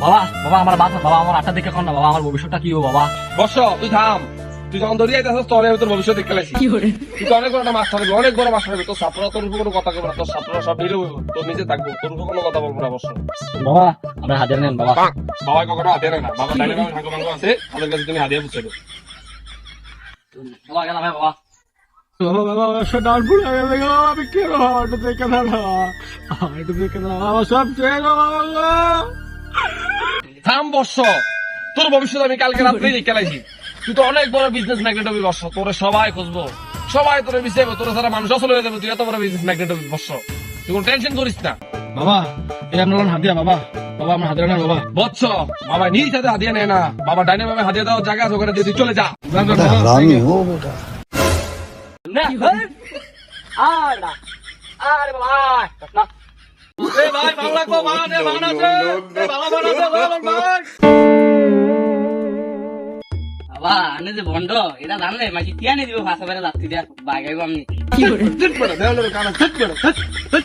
বাবা বাবা আমার বাচ্চা বাবা আমার আটটা দেখে কর না বাবা আমার ভবিষ্যৎটা কি ও বাবা বর্ষ তুই থাম, তুই যখন দৌড়িয়ে যাচ্ছিস তোর তোর ভবিষ্যৎ দেখতে লাগছি। তুই তো অনেক বড় একটা মাস্টার হবে, অনেক বড় মাস্টার হবে। তোর ছাত্ররা তোর উপর কোনো কথা বলবে না, তোর ছাত্ররা সব হিরো হইব, তোর নিজে থাকবো, তোর উপর কোনো কথা বলবো না। বর্ষ বাবা আমরা হাজার নেন বাবা। বাবা কখনো হাতে নেয় না, বাবা ডাইনে বাবা ভাগ্য ভাগ্য আছে, তাদের কাছে তুমি হাদিয়া বুঝছো। বাবা গেলাম বাবা। থাম বর্ষ, তোর ভবিষ্যৎ আমি কালকে রাত্রেই দেখে লাইছি। তুই তো অনেক বড় বিজনেস ম্যাগনেট হবি বর্ষ, তোরে সবাই খুঁজবো, সবাই তোরে বিচারবো, তোর সারা মানুষ আসলে হয়ে যাবে। তুই এত বড় বিজনেস ম্যাগনেট হবি বর্ষ, তুই কোনো টেনশন করিস না। বাবা এই আপনার হাতিয়া বাবা, বাবা আমার হাতিয়া নেন বাবা। বৎস বাবা নিজ হাতে হাদিয়া নেয় না, বাবা ডাইনে বাবা হাদিয়া দেওয়ার জায়গা আছে, ওখানে দিয়ে তুই চলে যা। हरामी हो बेटा। আরে বাবা এ ভাই ভালো লাগবো, মান এ মান আছে, এ ভালো মান আছে, ভালো মান। বাবা আনে যে বন্ড এটা জানলে মাঝে কি আনে দিব ভাষা বেড়ে যাচ্ছি দেখ বাগাইবো আমি। জিত বেড়া, দেওয়ালের কানা, জিত বেড়া, জিত।